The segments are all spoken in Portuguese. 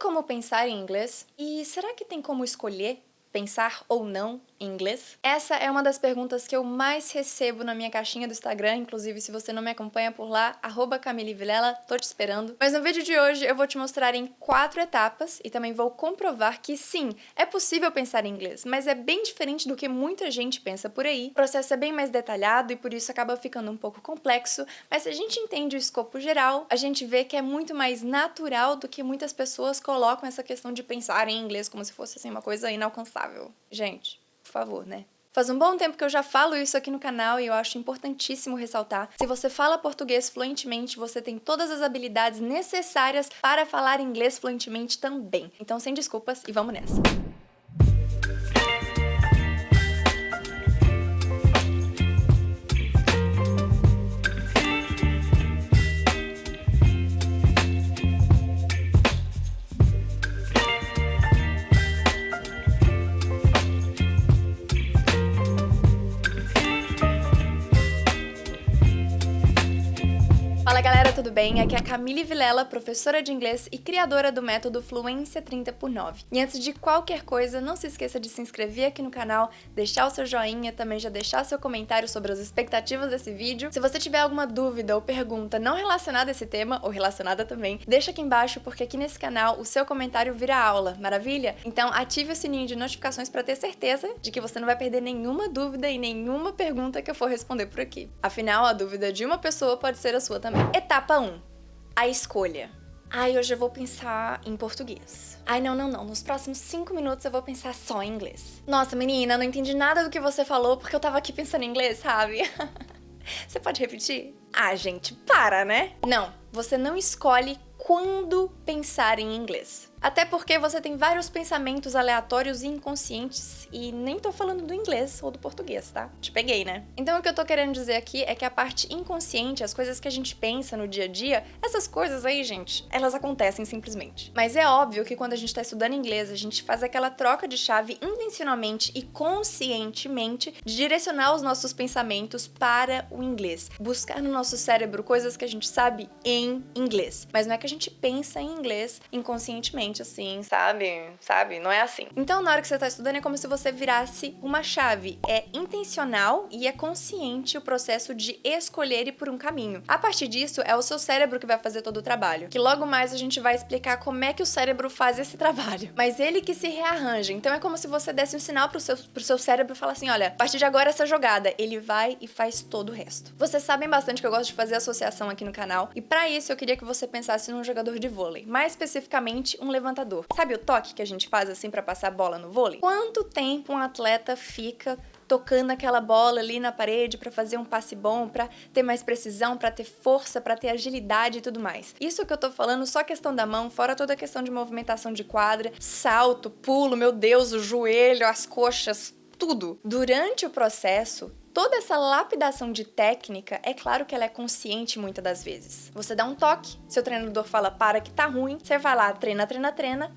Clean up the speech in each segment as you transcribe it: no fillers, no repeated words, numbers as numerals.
como pensar em inglês? E será que tem como escolher pensar ou não em inglês? Essa é uma das perguntas que eu mais recebo na minha caixinha do Instagram, inclusive se você não me acompanha por lá, @CamileVilela, tô te esperando. Mas no vídeo de hoje eu vou te mostrar em 4 etapas e também vou comprovar que sim, é possível pensar em inglês, mas é bem diferente do que muita gente pensa por aí. O processo é bem mais detalhado e por isso acaba ficando um pouco complexo, mas se a gente entende o escopo geral, a gente vê que é muito mais natural do que muitas pessoas colocam essa questão de pensar em inglês como se fosse assim uma coisa inalcançável. Gente, por favor, né? Faz um bom tempo que eu já falo isso aqui no canal e eu acho importantíssimo ressaltar. Se você fala português fluentemente, você tem todas as habilidades necessárias para falar inglês fluentemente também. Então, sem desculpas e vamos nessa! Fala galera, tudo bem? Aqui é a Camille Vilela, professora de inglês e criadora do método Fluência 30x9. E antes de qualquer coisa, não se esqueça de se inscrever aqui no canal, deixar o seu joinha, também já deixar seu comentário sobre as expectativas desse vídeo. Se você tiver alguma dúvida ou pergunta não relacionada a esse tema, ou relacionada também, deixa aqui embaixo porque aqui nesse canal o seu comentário vira aula, maravilha? Então ative o sininho de notificações para ter certeza de que você não vai perder nenhuma dúvida e nenhuma pergunta que eu for responder por aqui. Afinal, a dúvida de uma pessoa pode ser a sua também. Etapa 1. A escolha. Ai, hoje eu vou pensar em português. Ai, não. Nos próximos 5 minutos eu vou pensar só em inglês. Nossa, menina, não entendi nada do que você falou porque eu tava aqui pensando em inglês, sabe? Você pode repetir? Ah, gente, para, né? Não, você não escolhe quando pensar em inglês. Até porque você tem vários pensamentos aleatórios e inconscientes e nem tô falando do inglês ou do português, tá? Te peguei, né? Então o que eu tô querendo dizer aqui é que a parte inconsciente, as coisas que a gente pensa no dia a dia, essas coisas aí, gente, elas acontecem simplesmente. Mas é óbvio que quando a gente tá estudando inglês, a gente faz aquela troca de chave intencionalmente e conscientemente de direcionar os nossos pensamentos para o inglês. Buscar no nosso cérebro coisas que a gente sabe em inglês. Mas não é que a gente pensa em inglês inconscientemente, assim, sabe? Não é assim. Então, na hora que você tá estudando, é como se você virasse uma chave. É intencional e é consciente o processo de escolher ir por um caminho. A partir disso, é o seu cérebro que vai fazer todo o trabalho. Que logo mais a gente vai explicar como é que o cérebro faz esse trabalho. Mas ele que se rearranja. Então, é como se você desse um sinal pro seu cérebro e falar assim, olha, a partir de agora essa jogada. Ele vai e faz todo o resto. Vocês sabem bastante que eu gosto de fazer associação aqui no canal. E pra isso, eu queria que você pensasse num jogador de vôlei. Mais especificamente, um levantador. Sabe o toque que a gente faz assim pra passar a bola no vôlei? Quanto tempo um atleta fica tocando aquela bola ali na parede pra fazer um passe bom, pra ter mais precisão, pra ter força, pra ter agilidade e tudo mais? Isso que eu tô falando só questão da mão, fora toda a questão de movimentação de quadra, salto, pulo, meu Deus, o joelho, as coxas, tudo. Durante o processo, toda essa lapidação de técnica, é claro que ela é consciente muitas das vezes. Você dá um toque, seu treinador fala para que tá ruim, você vai lá, treina,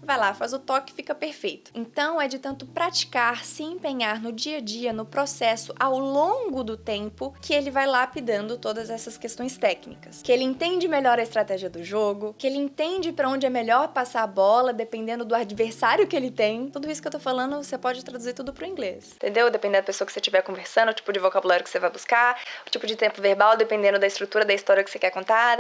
vai lá, faz o toque, fica perfeito. Então é de tanto praticar, se empenhar no dia a dia, no processo, ao longo do tempo, que ele vai lapidando todas essas questões técnicas. Que ele entende melhor a estratégia do jogo, que ele entende pra onde é melhor passar a bola, dependendo do adversário que ele tem. Tudo isso que eu tô falando, você pode traduzir tudo pro inglês. Entendeu? Dependendo da pessoa que você estiver conversando, o tipo de vocabulário que você vai buscar, o tipo de tempo verbal, dependendo da estrutura da história que você quer contar,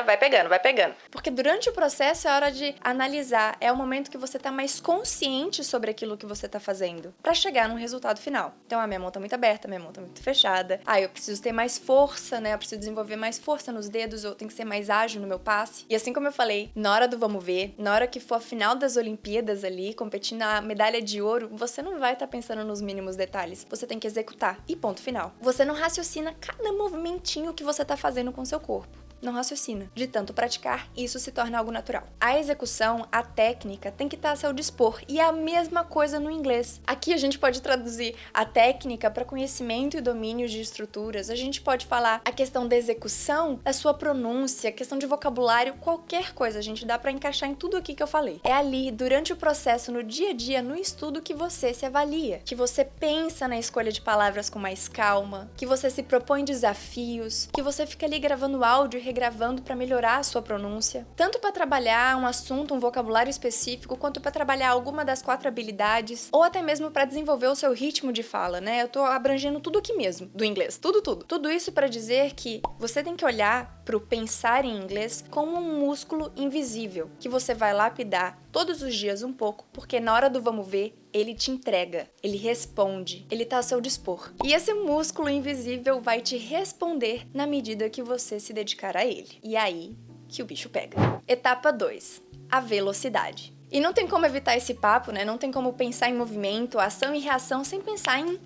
vai pegando. Porque durante o processo é hora de analisar, é o momento que você tá mais consciente sobre aquilo que você tá fazendo, pra chegar num resultado final. Então, minha mão tá muito aberta, minha mão tá muito fechada, eu preciso ter mais força, né, eu preciso desenvolver mais força nos dedos, eu tenho que ser mais ágil no meu passe. E assim como eu falei, na hora do vamos ver, na hora que for a final das Olimpíadas ali, competindo na medalha de ouro, você não vai estar pensando nos mínimos detalhes, você tem que executar. E ponto final. Você não raciocina cada movimentinho que você tá fazendo com seu corpo. Não raciocina. De tanto praticar, isso se torna algo natural. A execução, a técnica, tem que estar a seu dispor. E é a mesma coisa no inglês. Aqui a gente pode traduzir a técnica para conhecimento e domínio de estruturas. A gente pode falar a questão da execução, a sua pronúncia, a questão de vocabulário, qualquer coisa. A gente dá para encaixar em tudo aqui que eu falei. É ali, durante o processo, no dia a dia, no estudo, que você se avalia. Que você pensa na escolha de palavras com mais calma. Que você se propõe desafios. Que você fica ali gravando áudio e regravando para melhorar a sua pronúncia, tanto para trabalhar um assunto, um vocabulário específico, quanto para trabalhar alguma das 4 habilidades, ou até mesmo para desenvolver o seu ritmo de fala, né? Eu tô abrangendo tudo aqui mesmo, do inglês, tudo. Tudo isso para dizer que você tem que olhar para o pensar em inglês como um músculo invisível, que você vai lapidar todos os dias um pouco, porque na hora do vamos ver, ele te entrega, ele responde, ele tá ao seu dispor. E esse músculo invisível vai te responder na medida que você se dedicar a ele. E aí que o bicho pega. Etapa 2. A velocidade. E não tem como evitar esse papo, né? Não tem como pensar em movimento, ação e reação sem pensar em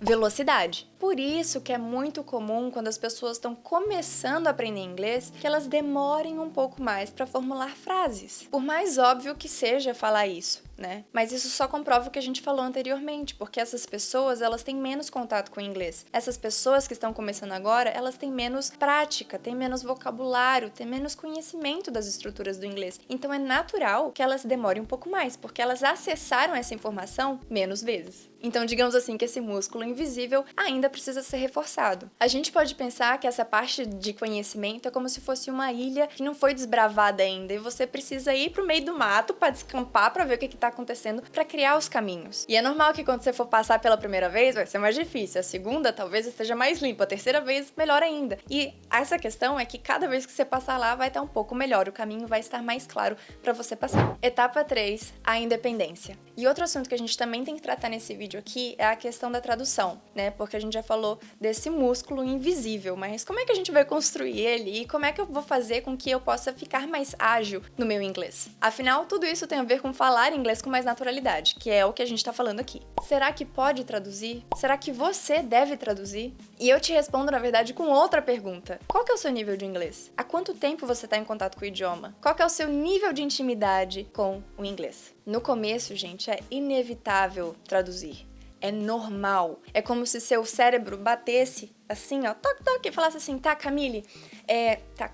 velocidade. Por isso que é muito comum quando as pessoas estão começando a aprender inglês que elas demorem um pouco mais para formular frases. Por mais óbvio que seja falar isso, né? Mas isso só comprova o que a gente falou anteriormente, porque essas pessoas, elas têm menos contato com o inglês. Essas pessoas que estão começando agora, elas têm menos prática, têm menos vocabulário, têm menos conhecimento das estruturas do inglês. Então é natural que elas demorem um pouco mais, porque elas acessaram essa informação menos vezes. Então, digamos assim que esse músculo invisível ainda precisa ser reforçado. A gente pode pensar que essa parte de conhecimento é como se fosse uma ilha que não foi desbravada ainda e você precisa ir pro meio do mato para descampar, para ver o que tá acontecendo, para criar os caminhos. E é normal que quando você for passar pela primeira vez vai ser mais difícil, a segunda talvez esteja mais limpa, a terceira vez melhor ainda. E essa questão é que cada vez que você passar lá vai estar um pouco melhor, o caminho vai estar mais claro para você passar. Etapa 3, a independência. E outro assunto que a gente também tem que tratar nesse vídeo aqui é a questão da tradução, né? Porque a gente já falou desse músculo invisível, mas como é que a gente vai construir ele e como é que eu vou fazer com que eu possa ficar mais ágil no meu inglês? Afinal, tudo isso tem a ver com falar inglês com mais naturalidade, que é o que a gente tá falando aqui. Será que pode traduzir? Será que você deve traduzir? E eu te respondo, na verdade, com outra pergunta. Qual que é o seu nível de inglês? Há quanto tempo você tá em contato com o idioma? Qual que é o seu nível de intimidade com o inglês? No começo, gente, é inevitável traduzir. É normal. É como se seu cérebro batesse assim, ó, toque, toque, e falasse assim, tá, Camille,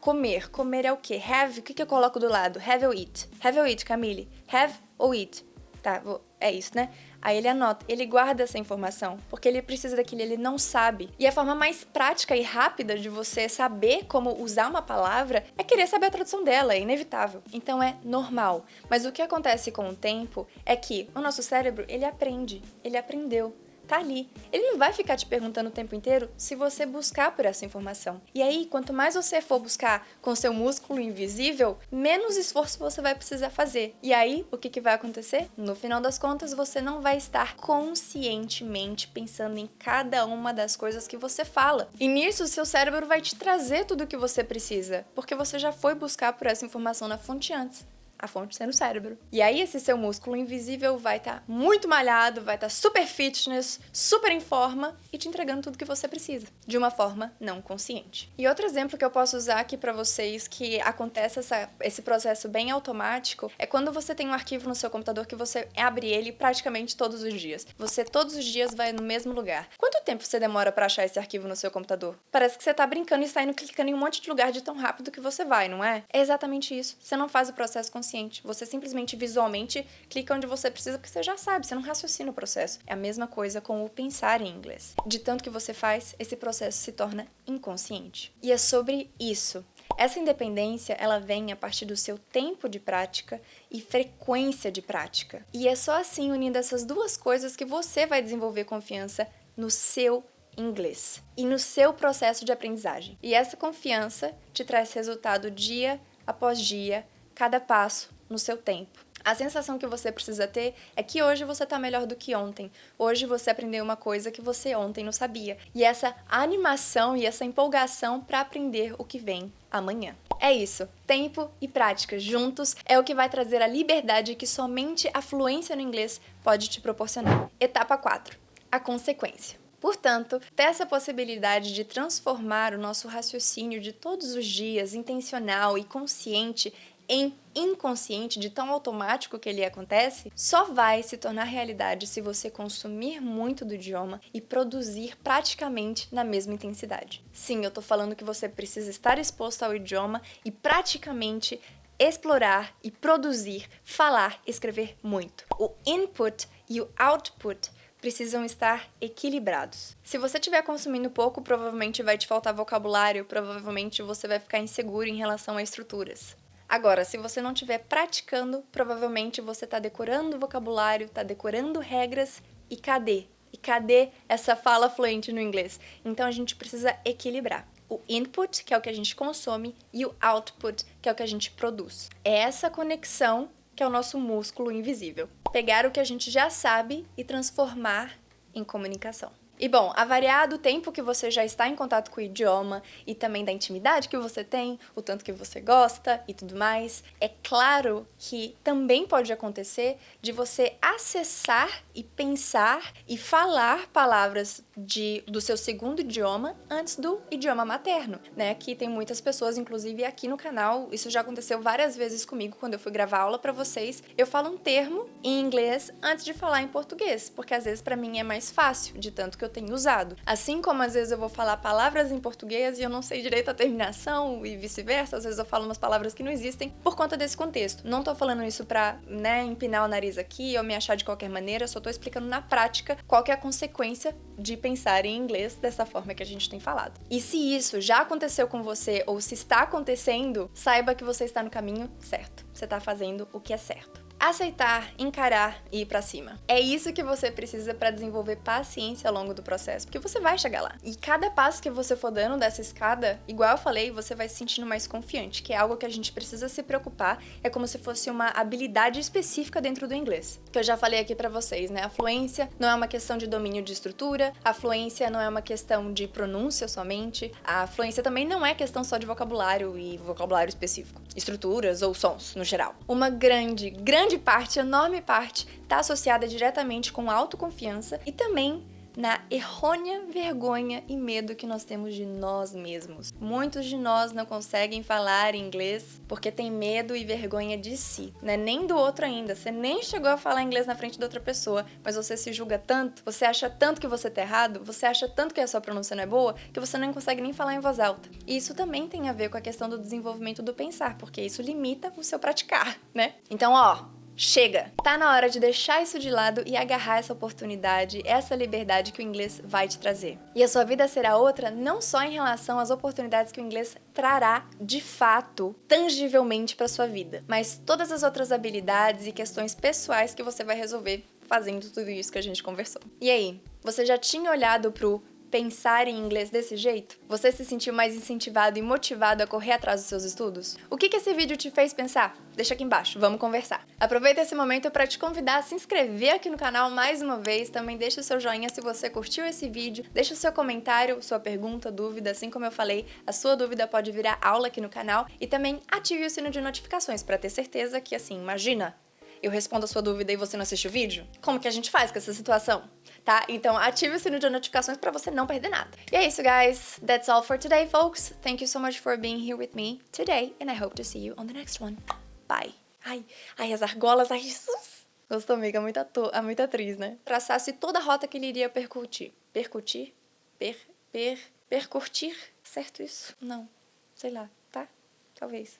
comer. Comer é o quê? Have, o que eu coloco do lado? Have ou eat? Have ou eat, Camille? Have ou eat? Tá, é isso, né? Aí ele anota, ele guarda essa informação, porque ele precisa daquilo, ele não sabe. E a forma mais prática e rápida de você saber como usar uma palavra é querer saber a tradução dela, é inevitável. Então é normal. Mas o que acontece com o tempo é que o nosso cérebro, ele aprende, ele aprendeu. Tá ali. Ele não vai ficar te perguntando o tempo inteiro se você buscar por essa informação. E aí, quanto mais você for buscar com seu músculo invisível, menos esforço você vai precisar fazer. E aí, o que vai acontecer? No final das contas, você não vai estar conscientemente pensando em cada uma das coisas que você fala. E nisso, seu cérebro vai te trazer tudo o que você precisa, porque você já foi buscar por essa informação na fonte antes. A fonte sendo o cérebro. E aí esse seu músculo invisível vai estar muito malhado, vai estar super fitness, super em forma e te entregando tudo que você precisa, de uma forma não consciente. E outro exemplo que eu posso usar aqui pra vocês que acontece esse processo bem automático é quando você tem um arquivo no seu computador que você abre ele praticamente todos os dias. Você todos os dias vai no mesmo lugar. Quanto tempo você demora pra achar esse arquivo no seu computador? Parece que você tá brincando e saindo clicando em um monte de lugar de tão rápido que você vai, não é? É exatamente isso. Você não faz o processo consciente. Você simplesmente visualmente clica onde você precisa porque você já sabe, você não raciocina o processo. É a mesma coisa com o pensar em inglês. De tanto que você faz, esse processo se torna inconsciente. E é sobre isso. Essa independência, ela vem a partir do seu tempo de prática e frequência de prática. E é só assim, unindo essas duas coisas, que você vai desenvolver confiança no seu inglês e no seu processo de aprendizagem. E essa confiança te traz resultado dia após dia, cada passo no seu tempo. A sensação que você precisa ter é que hoje você tá melhor do que ontem. Hoje você aprendeu uma coisa que você ontem não sabia. E essa animação e essa empolgação para aprender o que vem amanhã. É isso. Tempo e prática juntos é o que vai trazer a liberdade que somente a fluência no inglês pode te proporcionar. Etapa 4. A consequência. Portanto, ter essa possibilidade de transformar o nosso raciocínio de todos os dias, intencional e consciente, em inconsciente, de tão automático que ele acontece, só vai se tornar realidade se você consumir muito do idioma e produzir praticamente na mesma intensidade. Sim, eu tô falando que você precisa estar exposto ao idioma e praticamente explorar e produzir, falar, escrever muito. O input e o output precisam estar equilibrados. Se você estiver consumindo pouco, provavelmente vai te faltar vocabulário, provavelmente você vai ficar inseguro em relação a estruturas. Agora, se você não estiver praticando, provavelmente você está decorando vocabulário, está decorando regras e cadê? E cadê essa fala fluente no inglês? Então a gente precisa equilibrar o input, que é o que a gente consome, e o output, que é o que a gente produz. É essa conexão que é o nosso músculo invisível. Pegar o que a gente já sabe e transformar em comunicação. E bom, a variar do tempo que você já está em contato com o idioma e também da intimidade que você tem, o tanto que você gosta e tudo mais, é claro que também pode acontecer de você acessar e pensar e falar palavras do seu segundo idioma antes do idioma materno, né? Que tem muitas pessoas, inclusive aqui no canal, isso já aconteceu várias vezes comigo quando eu fui gravar aula pra vocês. Eu falo um termo em inglês antes de falar em português, porque às vezes pra mim é mais fácil, de tanto que eu tenho usado. Assim como às vezes eu vou falar palavras em português e eu não sei direito a terminação e vice-versa, às vezes eu falo umas palavras que não existem por conta desse contexto. Não tô falando isso pra, empinar o nariz aqui ou me achar de qualquer maneira, eu só tô explicando na prática qual que é a consequência de pensar em inglês dessa forma que a gente tem falado. E se isso já aconteceu com você ou se está acontecendo, saiba que você está no caminho certo. Você está fazendo o que é certo. Aceitar, encarar e ir pra cima. É isso que você precisa para desenvolver paciência ao longo do processo, porque você vai chegar lá. E cada passo que você for dando dessa escada, igual eu falei, você vai se sentindo mais confiante, que é algo que a gente precisa se preocupar, é como se fosse uma habilidade específica dentro do inglês. Que eu já falei aqui pra vocês, né? A fluência não é uma questão de domínio de estrutura, a fluência não é uma questão de pronúncia somente, a fluência também não é questão só de vocabulário e vocabulário específico, estruturas ou sons no geral. Uma grande parte, enorme parte, está associada diretamente com autoconfiança e também na errônea vergonha e medo que nós temos de nós mesmos. Muitos de nós não conseguem falar inglês porque tem medo e vergonha de si, né? Nem do outro ainda. Você nem chegou a falar inglês na frente de outra pessoa, mas você se julga tanto, você acha tanto que você tá errado, você acha tanto que a sua pronúncia não é boa, que você não consegue nem falar em voz alta. E isso também tem a ver com a questão do desenvolvimento do pensar, porque isso limita o seu praticar, né? Então, chega! Tá na hora de deixar isso de lado e agarrar essa oportunidade, essa liberdade que o inglês vai te trazer. E a sua vida será outra não só em relação às oportunidades que o inglês trará de fato, tangivelmente para sua vida, mas todas as outras habilidades e questões pessoais que você vai resolver fazendo tudo isso que a gente conversou. E aí, você já tinha olhado pro pensar em inglês desse jeito? Você se sentiu mais incentivado e motivado a correr atrás dos seus estudos? O que esse vídeo te fez pensar? Deixa aqui embaixo, vamos conversar. Aproveita esse momento para te convidar a se inscrever aqui no canal mais uma vez, também deixa o seu joinha se você curtiu esse vídeo, deixa o seu comentário, sua pergunta, dúvida, assim como eu falei, a sua dúvida pode virar aula aqui no canal e também ative o sino de notificações para ter certeza que, assim, imagina, eu respondo a sua dúvida e você não assiste o vídeo? Como que a gente faz com essa situação? Tá? Então ative o sino de notificações para você não perder nada. E é isso, guys. That's all for today, folks. Thank you so much for being here with me today, and I hope to see you on the next one. Bye. Ai, as argolas, ai, Jesus. Gostou, amiga? Muita atriz, né? Traçasse toda a rota que ele iria percutir. Percutir? Certo isso? Não. Sei lá, tá? Talvez.